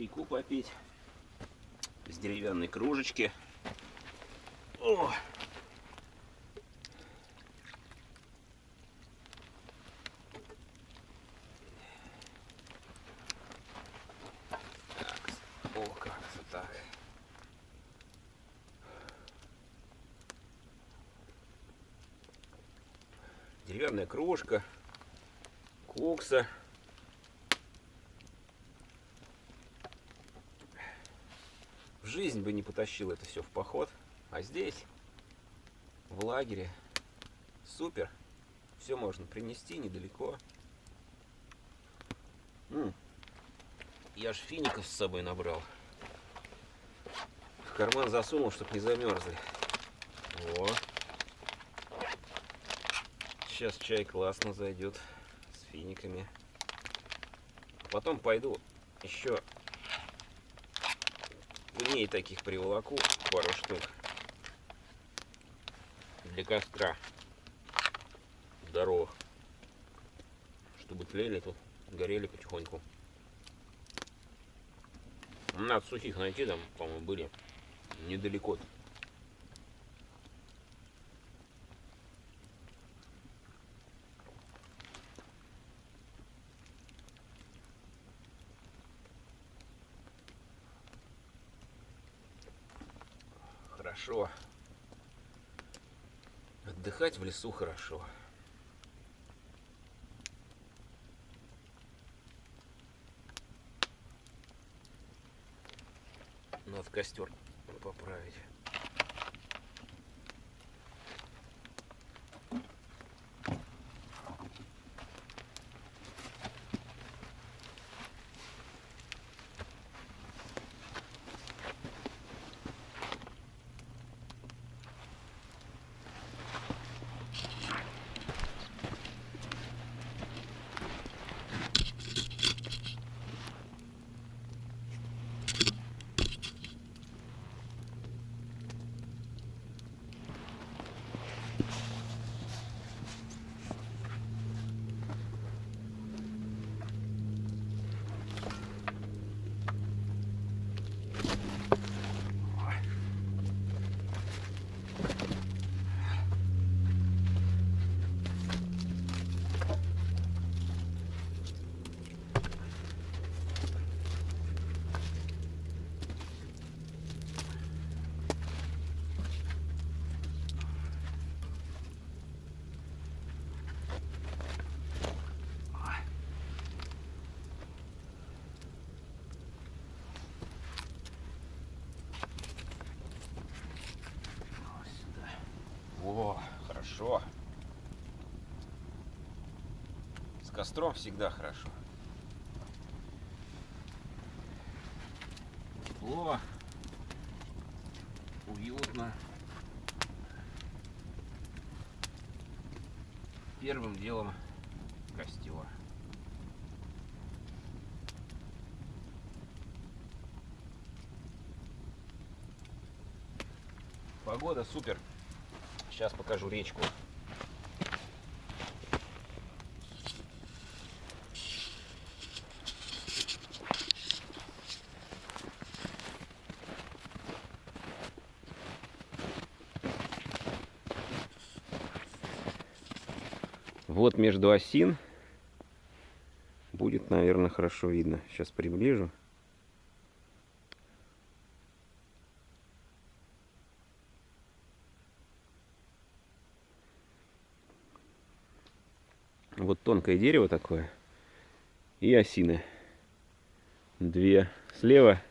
чайку попить с деревянной кружечки. О! Так, о, кажется так. Деревянная кружка, кукса. В жизнь бы не потащил это все в поход, а здесь, в лагере, супер. Все можно принести недалеко. Я ж фиников с собой набрал. В карман засунул, чтобы не замерзли. О. Сейчас чай классно зайдет с финиками. Потом пойду еще пней таких приволоку, пару штук. Для костра. Здорово. Чтобы тлели тут, горели потихоньку. Надо сухих найти, там, по-моему, были недалеко. Хорошо. Отдыхать в лесу хорошо. Надо костер поправить. О, хорошо. С костром всегда хорошо. Тепло, уютно. Первым делом костер. Погода супер. Сейчас покажу речку. Вот между осин будет, наверное, хорошо видно. Сейчас приближу. Вот тонкое дерево такое и осины. Две слева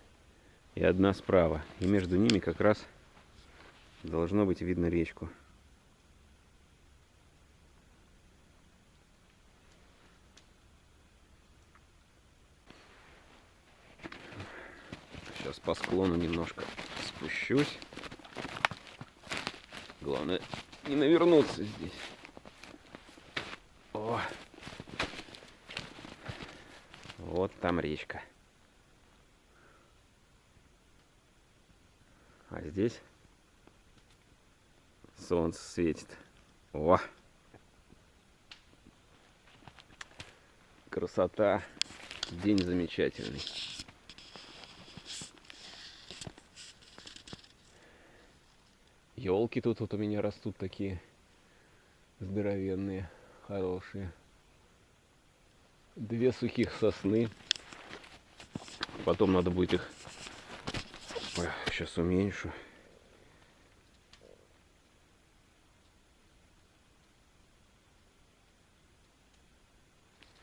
и одна справа. И между ними как раз должно быть видно речку. Сейчас по склону немножко спущусь. Главное не навернуться здесь. О! Вот там речка. А здесь солнце светит. О! Красота. День замечательный. Елки тут вот у меня растут такие здоровенные, хорошие. 2 сухих сосны. Потом надо будет их... Ой, сейчас уменьшу.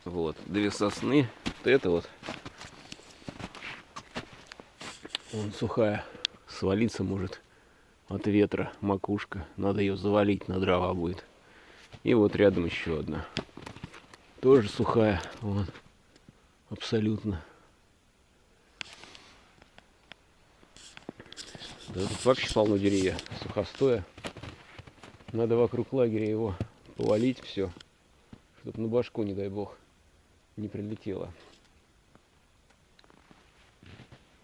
Вот, 2 сосны. Вот это вот. Вон сухая. Свалиться может от ветра макушка. Надо ее завалить, на дрова будет. И вот рядом еще одна. Тоже сухая. Вон. Абсолютно. Да тут вообще полно деревьев. Сухостоя. Надо вокруг лагеря его повалить все. Чтоб на башку, не дай бог, не прилетело.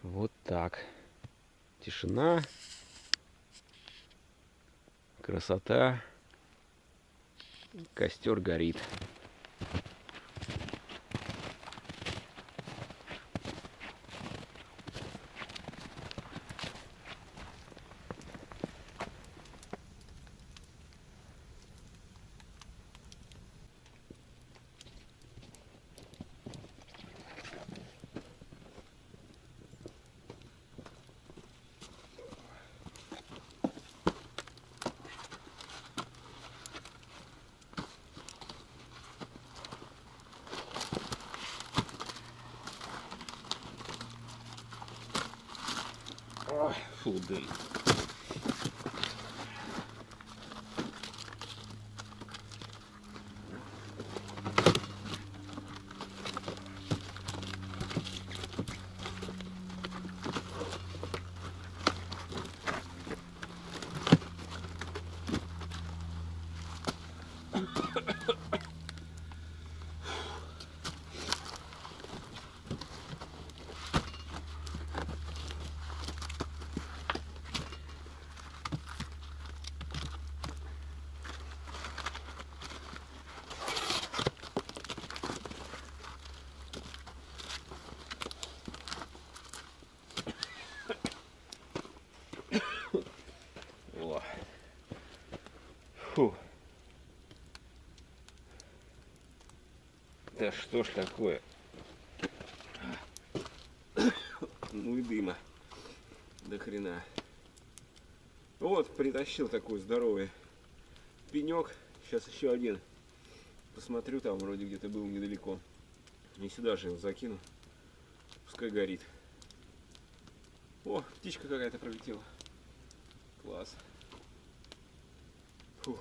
Вот так. Тишина. Красота. Костер горит. Ой, фу, дым. Фу. Да что ж такое? Ну и дыма. До хрена. Вот, притащил такой здоровый пенек. Сейчас еще один. Посмотрю, там вроде где-то был недалеко. И сюда же его закину. Пускай горит. О, птичка какая-то пролетела. Класс. Фух.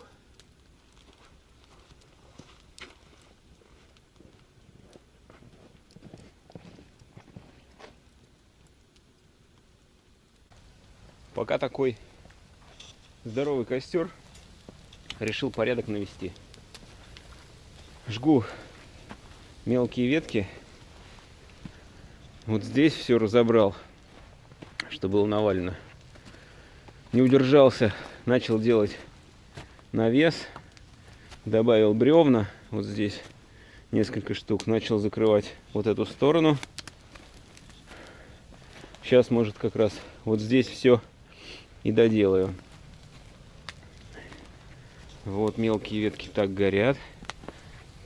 Пока такой здоровый костер, решил порядок навести. Жгу мелкие ветки. Вот здесь все разобрал, что было навалено. Не удержался, начал делать навес. Добавил бревна. Вот здесь несколько штук. Начал закрывать вот эту сторону. Сейчас, может, как раз вот здесь все и доделаю. Вот мелкие ветки так горят.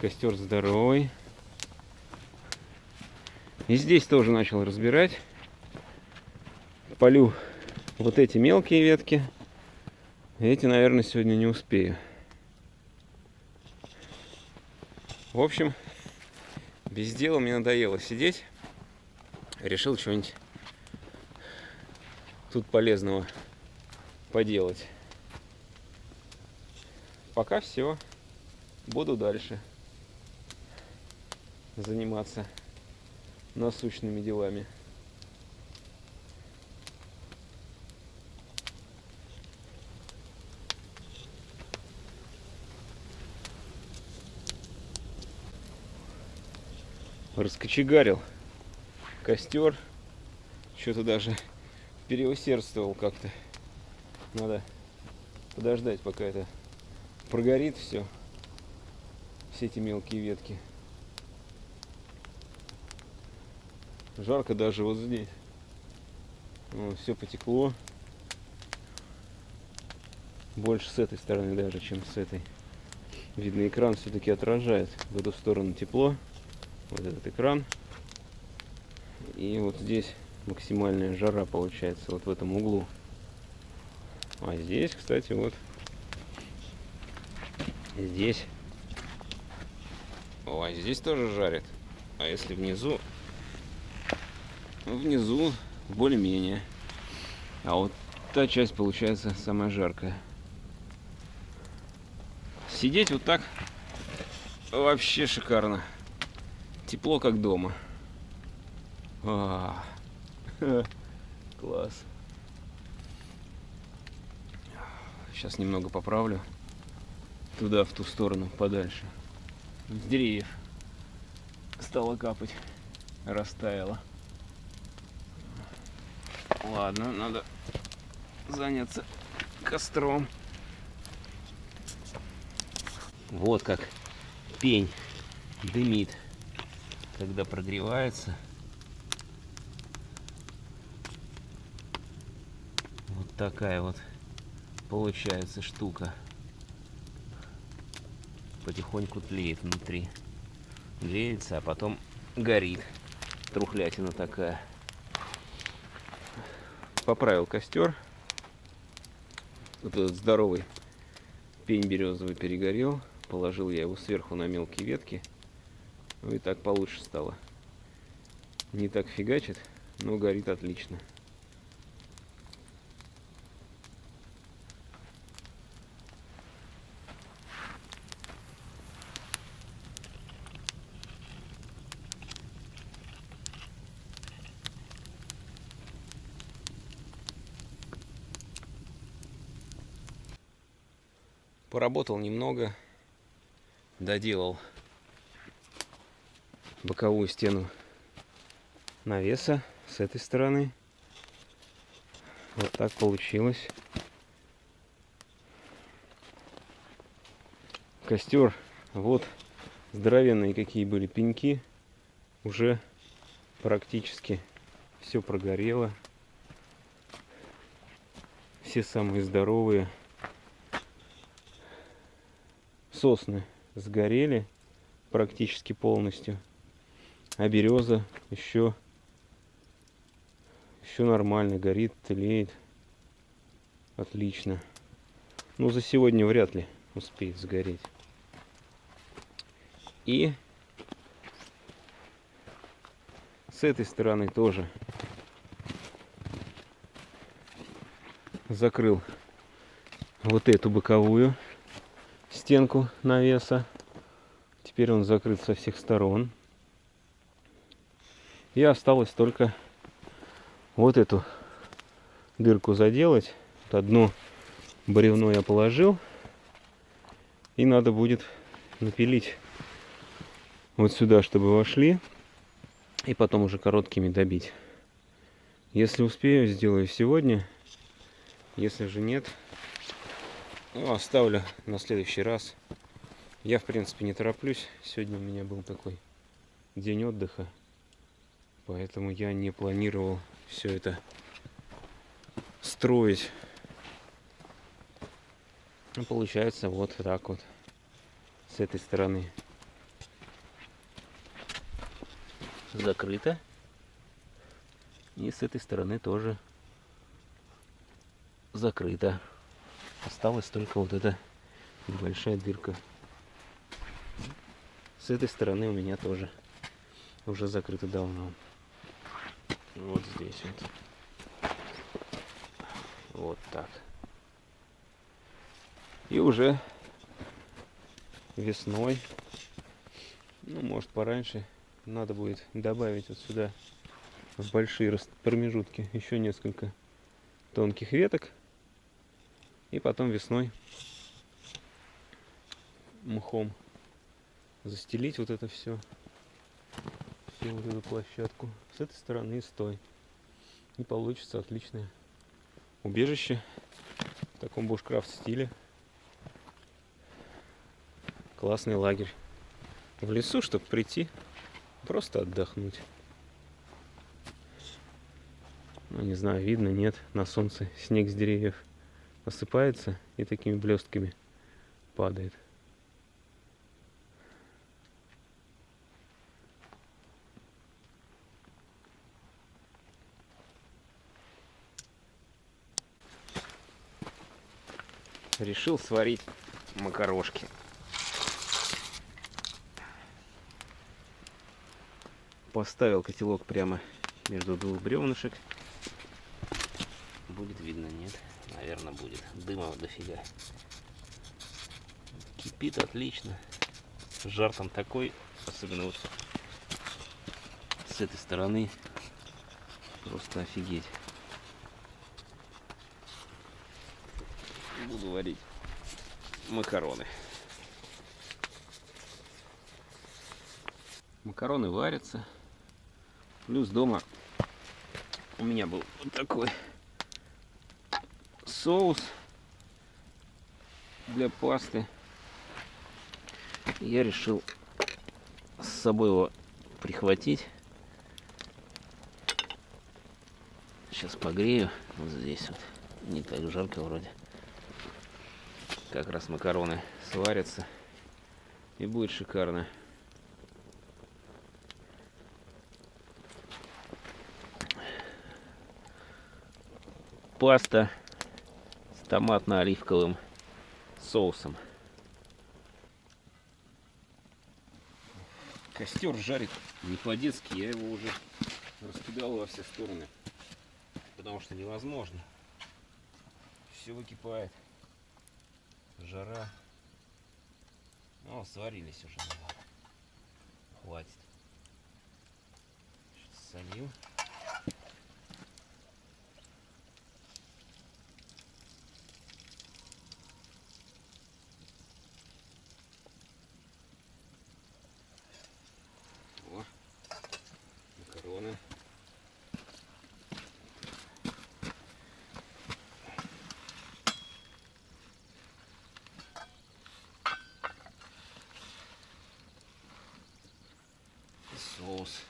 Костер здоровый. И здесь тоже начал разбирать. Полю вот эти мелкие ветки. Эти, наверное, сегодня не успею. В общем, без дела мне надоело сидеть. Решил что-нибудь тут полезного поделать. Пока все. Буду дальше заниматься насущными делами. Раскочегарил костер. Что-то даже переусердствовал как-то. Надо подождать, пока это прогорит все эти мелкие ветки. Жарко даже вот здесь. Все потекло. больше с этой стороны даже, чем с этой. Видно, экран все-таки отражает в эту сторону тепло. Вот этот экран. И вот здесь максимальная жара получается, вот в этом углу. А здесь, кстати, вот здесь. О, а здесь тоже жарит. А если внизу? Внизу более-менее. А вот та часть получается самая жаркая. Сидеть вот так вообще шикарно. Тепло, как дома. Класс. Сейчас немного поправлю. Туда, в ту сторону, подальше. С деревьев стало капать. Растаяло. Ладно, надо заняться костром. Вот как пень дымит, когда прогревается. Вот такая вот получается штука. Потихоньку тлеет внутри. Греется, а потом горит. Трухлятина такая. Поправил костер. Вот этот здоровый пень березовый перегорел. Положил я его сверху на мелкие ветки. Ну и так получше стало. Не так фигачит, но горит отлично. Поработал немного, доделал боковую стену навеса с этой стороны. Вот так получилось. Костер, вот здоровенные какие были пеньки, уже практически все прогорело. Все самые здоровые сосны сгорели практически полностью, а береза еще нормально горит, тлеет. Отлично. Ну, за сегодня вряд ли успеет сгореть. И с этой стороны тоже закрыл вот эту боковую стенку навеса. Теперь он закрыт со всех сторон. И осталось только вот эту дырку заделать. Вот одно бревно я положил. И надо будет напилить вот сюда, чтобы вошли. И потом уже короткими добить. Если успею, сделаю сегодня. Если же нет, ну, оставлю на следующий раз. Я, в принципе, не тороплюсь. Сегодня у меня был такой день отдыха. Поэтому я не планировал все это строить. Ну, получается вот так вот. С этой стороны закрыто. И с этой стороны тоже закрыто. Осталась только вот эта небольшая дырка. С этой стороны у меня тоже уже закрыто давно. Вот здесь вот. Вот так. И уже весной, ну, может, пораньше, надо будет добавить вот сюда в большие промежутки еще несколько тонких веток. И потом весной мхом застелить вот это все. Всю вот эту площадку. С этой стороны и с той. И получится отличное убежище в таком бушкрафт стиле. Классный лагерь в лесу, чтобы прийти, просто отдохнуть. Ну, не знаю, видно, нет, на солнце снег с деревьев осыпается и такими блестками падает. Решил сварить макарошки. Поставил котелок прямо между двух бревнышек. Будет видно, нет? Наверное, будет. Дыма дофига. Кипит отлично. Жар там такой, особенно вот с этой стороны. Просто офигеть. Буду варить макароны. Макароны варятся. Плюс дома у меня был вот такой соус для пасты. Я решил с собой его прихватить. Сейчас погрею. Вот здесь вот. Не так жарко вроде. Как раз макароны сварятся. И будет шикарно. Паста с томатно-оливковым соусом. Костер жарит не по-детски. Я его уже раскидал во все стороны. Потому что невозможно. Все выкипает. Жара. О, сварились уже. Хватит. Солил. О, макароны. Соус.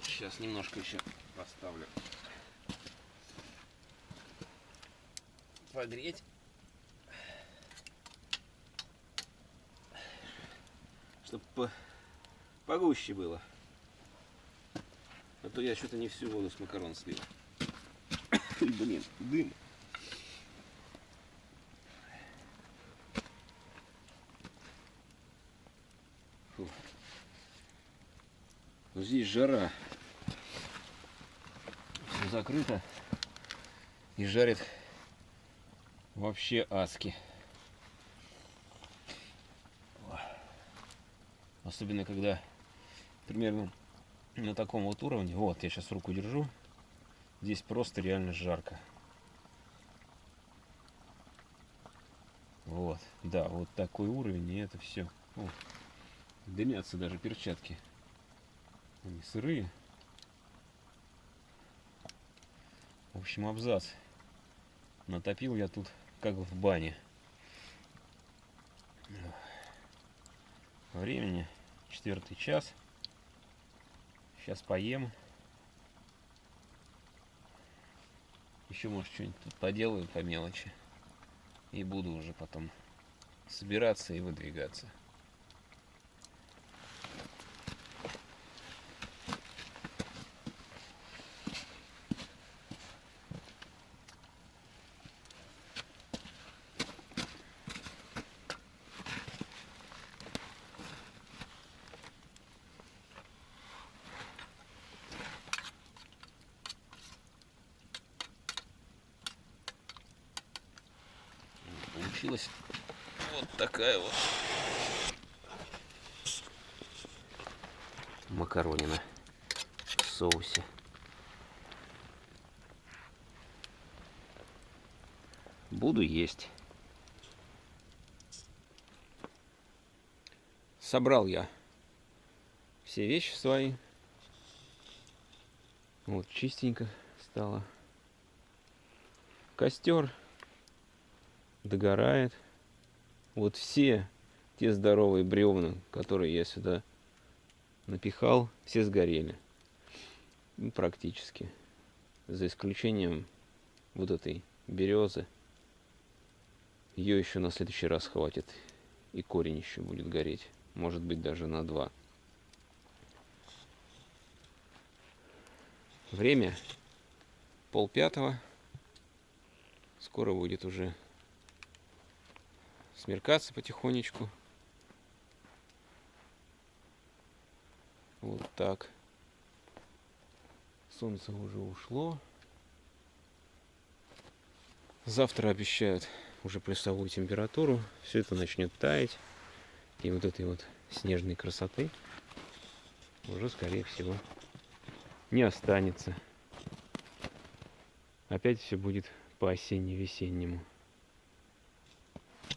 Сейчас немножко еще поставлю погреть, чтобы погуще было, а то я что-то не всю воду с макарон слил. Блин, дым. Фу. Но здесь жара. Все закрыто и жарит вообще адски. Особенно когда примерно на таком вот уровне. Вот, я сейчас руку держу. Здесь просто реально жарко. Вот, да, вот такой уровень, и это все. О, дымятся даже перчатки. Они сырые. В общем, абзац. Натопил я тут как в бане. Времени 4-й час. Сейчас поем. Еще, может, что-нибудь тут поделаю по мелочи. И буду уже потом собираться и выдвигаться. Получилась вот такая вот макаронина в соусе. буду есть. Собрал я все вещи свои. Вот чистенько стало. Костер догорает. Вот все те здоровые бревна, которые я сюда напихал, все сгорели. Ну, практически. За исключением вот этой березы. Ее еще на следующий раз хватит. И корень еще будет гореть. Может быть, даже на 2. Время 4:30. Скоро будет уже смеркаться потихонечку. Вот так. Солнце уже ушло. Завтра обещают уже плюсовую температуру. Все это начнет таять. И вот этой вот снежной красоты уже, скорее всего, не останется. Опять все будет по-осенне-весеннему.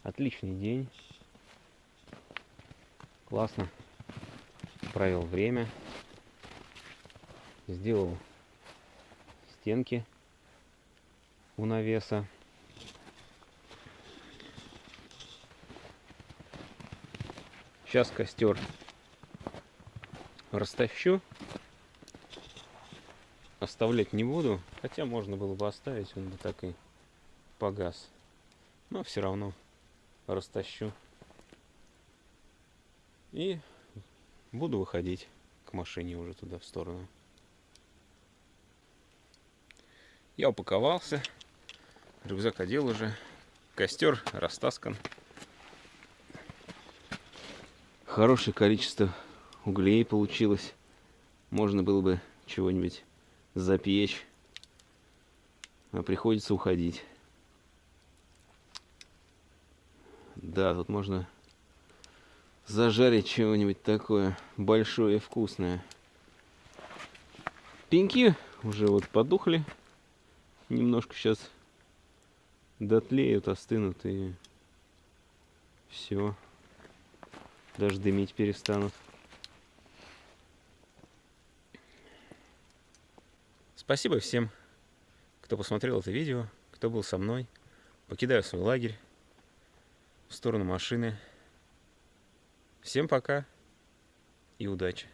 Отличный день. Классно провел время. Сделал стенки у навеса. Сейчас костер растащу. Оставлять не буду. Хотя можно было бы оставить, он бы так и погас. Но все равно растащу. И буду выходить к машине уже туда, в сторону. Я упаковался. Рюкзак одел уже. Костер растаскан. Хорошее количество углей получилось. Можно было бы чего-нибудь запечь. А приходится уходить. Да, тут можно зажарить чего-нибудь такое большое и вкусное. Пеньки уже вот подухли. Немножко сейчас дотлеют, остынут и все. Даже дымить перестанут. Спасибо всем, кто посмотрел это видео, кто был со мной. Покидаю свой лагерь в сторону машины. Всем пока и удачи!